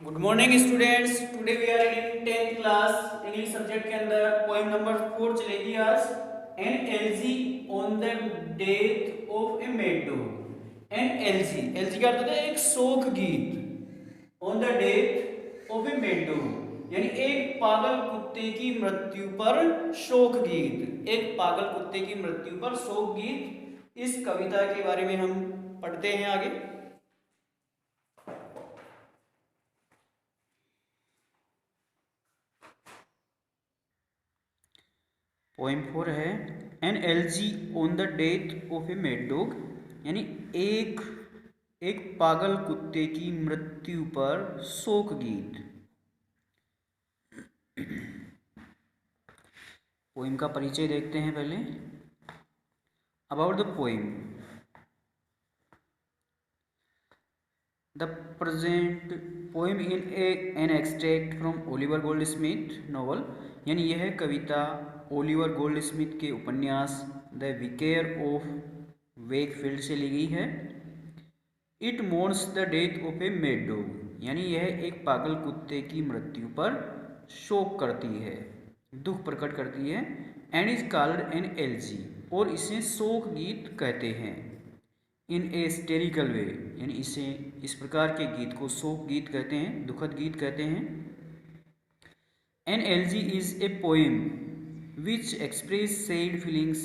Good morning students. Today we are reading 10th class English subject के अंदर poem number 4 चलेगी आज। An elegy on the death of a mad dog. An elegy, elegy का अर्थ होता है एक शोक गीत। On the death of a mad dog यानी एक पागल कुत्ते की मृत्यु पर शोक गीत। एक पागल कुत्ते की मृत्यु पर शोक गीत। इस कविता के बारे में हम पढ़ते हैं आगे। पोएम 4 है an elegy on the death of a mad dog यानी एक एक पागल कुत्ते की मृत्यु पर शोक गीत। पोएम का परिचय देखते हैं पहले। About the poem, the present poem in an extract from Oliver Goldsmith novel यानी यह कविता ओलिवर गोल्डस्मिथ के उपन्यास द विकेयर ऑफ वेकफील्ड से ली गई है। It mourns the death of a mad dog यानी यह एक पागल कुत्ते की मृत्यु पर शोक करती है, दुख प्रकट करती है। And is called an LG और इसे शोक गीत कहते हैं। इन ए हिस्टेरिकल वे यानी इसे इस प्रकार के गीत को शोक गीत कहते हैं, दुखद गीत कहते हैं। An elegy is a poem which express sad feelings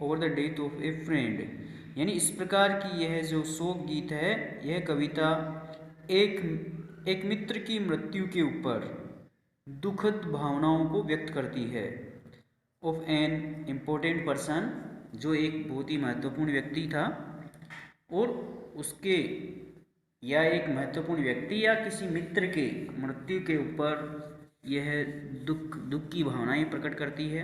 over the death of a friend यानी इस प्रकार की यह जो शोक गीत है, यह कविता एक मित्र की मृत्यु के ऊपर दुखद भावनाओं को व्यक्त करती है। ऑफ एन इम्पोर्टेंट पर्सन, जो एक बहुत ही महत्वपूर्ण व्यक्ति था और उसके या एक महत्वपूर्ण व्यक्ति या किसी मित्र के मृत्यु के ऊपर यह दुख की भावनाएं प्रकट करती है।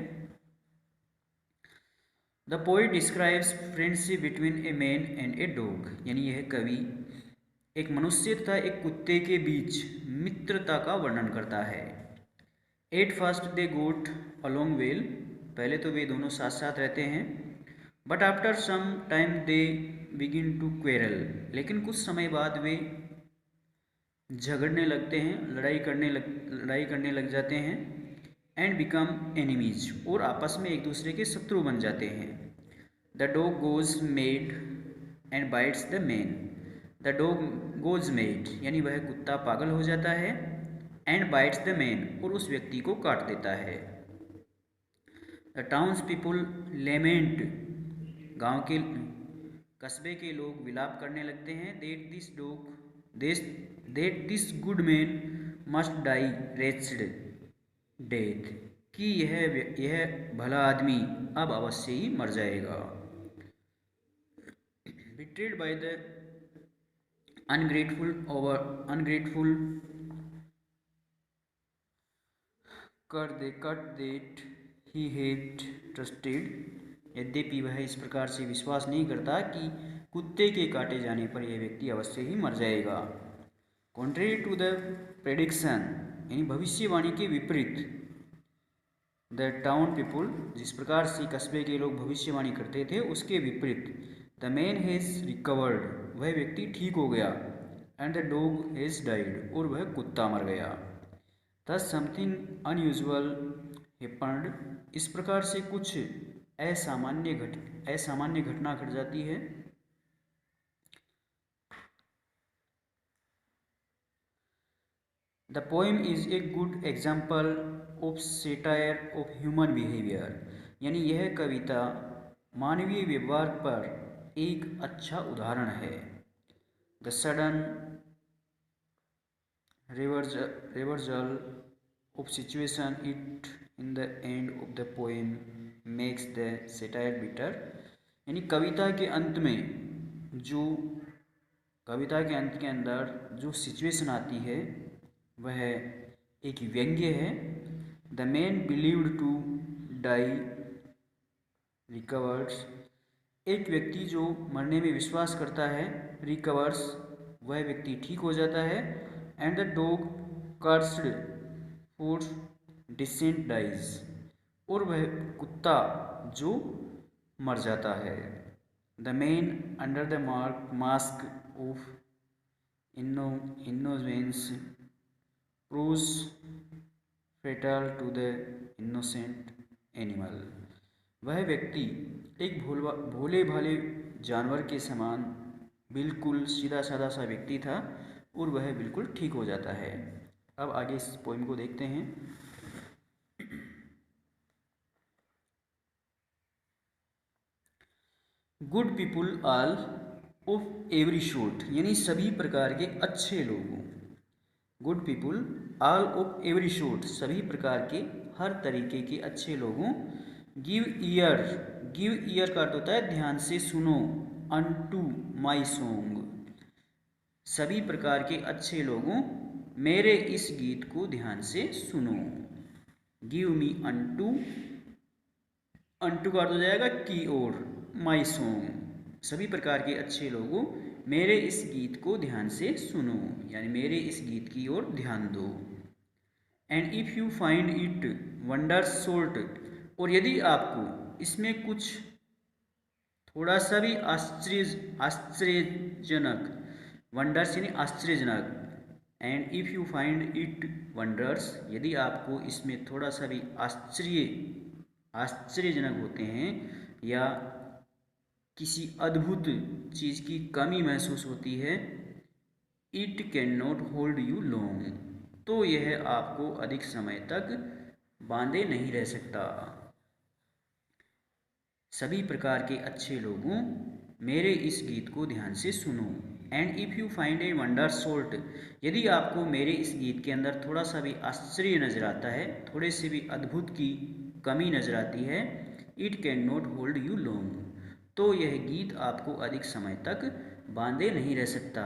The poet describes friendship between a man and a dog यानी यह कवि एक मनुष्य तथा एक कुत्ते के बीच मित्रता का वर्णन करता है। At first they got along well, पहले तो वे दोनों साथ साथ रहते हैं। But after some time they begin to quarrel, लेकिन कुछ समय बाद वे झगड़ने लगते हैं, लड़ाई करने लग जाते हैं। एंड बिकम एनिमीज, और आपस में एक दूसरे के शत्रु बन जाते हैं। The dog goes made and bytes the man, the dog goes made यानी वह कुत्ता पागल हो जाता है। एंड बाइट्स द मैन, और उस व्यक्ति को काट देता है। द टाउन्स पीपुल लेमेंट, गांव के कस्बे के लोग विलाप करने लगते हैं। That this good man must die wretched death, कि यह भला आदमी अब अवश्य ही मर जाएगा। Betrayed by the ungrateful cur that he had trusted, यद्यपि वह इस प्रकार से विश्वास नहीं करता कि कुत्ते के काटे जाने पर यह व्यक्ति अवश्य ही मर जाएगा। कॉन्ट्रेरी टू द प्रेडिक्शन यानी भविष्यवाणी के विपरीत, द टाउन पीपुल, जिस प्रकार से कस्बे के लोग भविष्यवाणी करते थे उसके विपरीत, द मैन हैज़ रिकवर्ड, वह व्यक्ति ठीक हो गया। And the dog has died, और वह कुत्ता मर गया। थस समथिंग अनयूजुअल हैपेंड, इस प्रकार से कुछ असामान्य घटना घट जाती है। The poem is a good example of satire of human behaviour यानी यह कविता मानवीय व्यवहार पर एक अच्छा उदाहरण है। The sudden reversal of situation it in the end of the poem makes the satire bitter यानी कविता के अंत के अंदर जो सिचुएशन आती है वह एक व्यंग्य है। The man believed to die recovers, एक व्यक्ति जो मरने में विश्वास करता है, रिकवर्स, वह व्यक्ति ठीक हो जाता है। And the dog cursed for decent dies, और वह कुत्ता जो मर जाता है। The man under the mask of innocence proves fatal to the innocent animal. वह व्यक्ति एक भोले भाले जानवर के समान बिल्कुल सीधा साधा सा व्यक्ति था और वह बिल्कुल ठीक हो जाता है। अब आगे इस पोइम को देखते हैं। Good people all of every sort, यानी सभी प्रकार के अच्छे लोगों। Good people all of every sort, सभी प्रकार के हर तरीके के अच्छे लोगों। गिव ईयर, गिव ईयर का अर्थ होता है ध्यान से सुनो। अनटू माई सॉन्ग, सभी प्रकार के अच्छे लोगों मेरे इस गीत को ध्यान से सुनो। गिव मी अनटू, अनटू का अर्थ हो जाएगा की ओर, माई सॉन्ग, सभी प्रकार के अच्छे लोगों मेरे इस गीत को ध्यान से सुनो, यानी मेरे इस गीत की ओर ध्यान दो। And if you find it wonders salt, और यदि आपको इसमें कुछ थोड़ा सा भी आश्चर्यजनक, वंडर्स यानी आश्चर्यजनक, and if you find it wonders, यदि आपको इसमें थोड़ा सा भी आश्चर्यजनक होते हैं या किसी अद्भुत चीज़ की कमी महसूस होती है, it can not hold you long, तो यह आपको अधिक समय तक बांधे नहीं रह सकता। सभी प्रकार के अच्छे लोगों मेरे इस गीत को ध्यान से सुनो। And if you find a wonder salt, यदि आपको मेरे इस गीत के अंदर थोड़ा सा भी आश्चर्य नज़र आता है, थोड़े से भी अद्भुत की कमी नज़र आती है, it can not hold you long, तो यह गीत आपको अधिक समय तक बांधे नहीं रह सकता।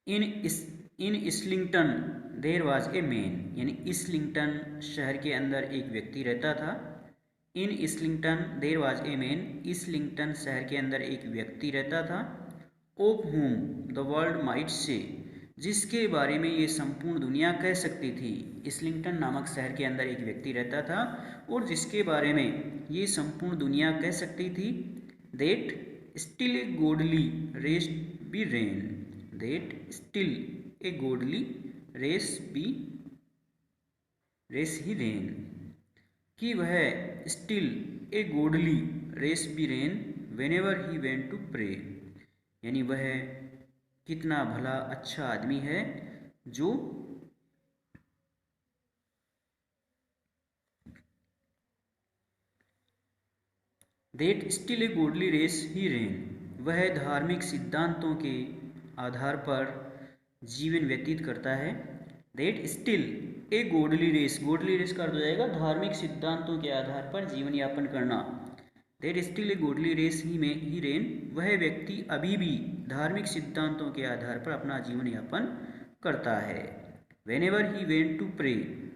In Islington there was a man, यानी इस्लिंगटन शहर के अंदर एक व्यक्ति रहता था। In Islington there was a man, Islington शहर के अंदर एक व्यक्ति रहता था। Of whom the world might say, जिसके बारे में ये संपूर्ण दुनिया कह सकती थी। इस्लिंगटन नामक शहर के अंदर एक व्यक्ति रहता था और जिसके बारे में ये संपूर्ण दुनिया कह सकती थी, that still a godly rest be ran, that still a godly race he ran, कि वह still a godly race be ran whenever he went to pray, यानी वह कितना भला अच्छा आदमी है जो that still a godly race he ran, वह धार्मिक सिद्धांतों के आधार पर जीवन व्यतीत करता है। That still a godly race, godly race का अर्थ हो जाएगा धार्मिक सिद्धांतों के आधार पर जीवन यापन करना। That still a godly race he ran, वह व्यक्ति अभी भी धार्मिक सिद्धांतों के आधार पर अपना जीवन यापन करता है। Whenever he went to pray,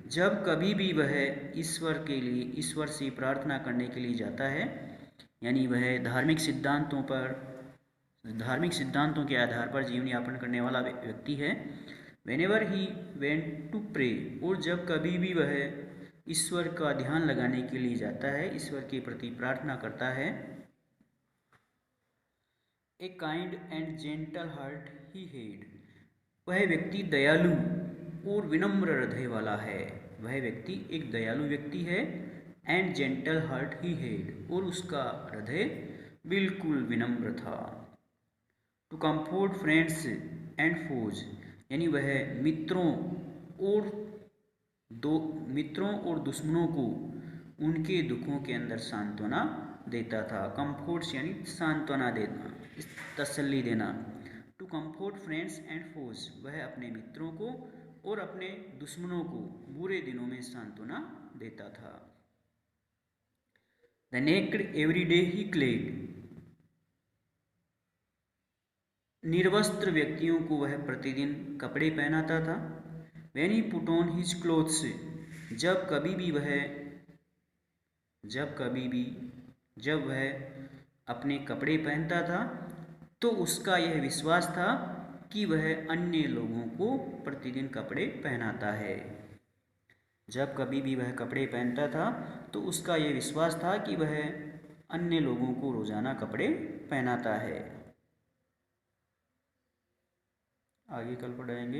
जब कभी भी वह ईश्वर के लिए, ईश्वर से प्रार्थना करने के लिए जाता है, यानी वह धार्मिक सिद्धांतों के आधार पर जीवन यापन करने वाला व्यक्ति है। Whenever he went to pray, और जब कभी भी वह ईश्वर का ध्यान लगाने के लिए जाता है, ईश्वर के प्रति प्रार्थना करता है। A kind and gentle heart he head, वह व्यक्ति दयालु और विनम्र हृदय वाला है। वह व्यक्ति एक दयालु व्यक्ति है। And gentle heart he head, और उसका हृदय बिल्कुल विनम्र था। टू कम्फोर्ट फ्रेंड्स एंड फोज, यानी वह मित्रों और दुश्मनों को उनके दुखों के अंदर सांत्वना देता था। कम्फोर्ट्स यानी सांत्वना देना, तसल्ली देना। टू कम्फोर्ट फ्रेंड्स एंड फोज, वह अपने मित्रों को और अपने दुश्मनों को बुरे दिनों में सांत्वना देता था। The naked every day he clad, निर्वस्त्र व्यक्तियों को वह प्रतिदिन कपड़े पहनाता था। When he put on his clothes, जब वह अपने कपड़े पहनता था तो उसका यह विश्वास था कि वह अन्य लोगों को प्रतिदिन कपड़े पहनाता है। जब कभी भी वह कपड़े पहनता था तो उसका यह विश्वास था कि वह अन्य लोगों को रोजाना कपड़े पहनाता है। आगे कल पढ़ाएंगे।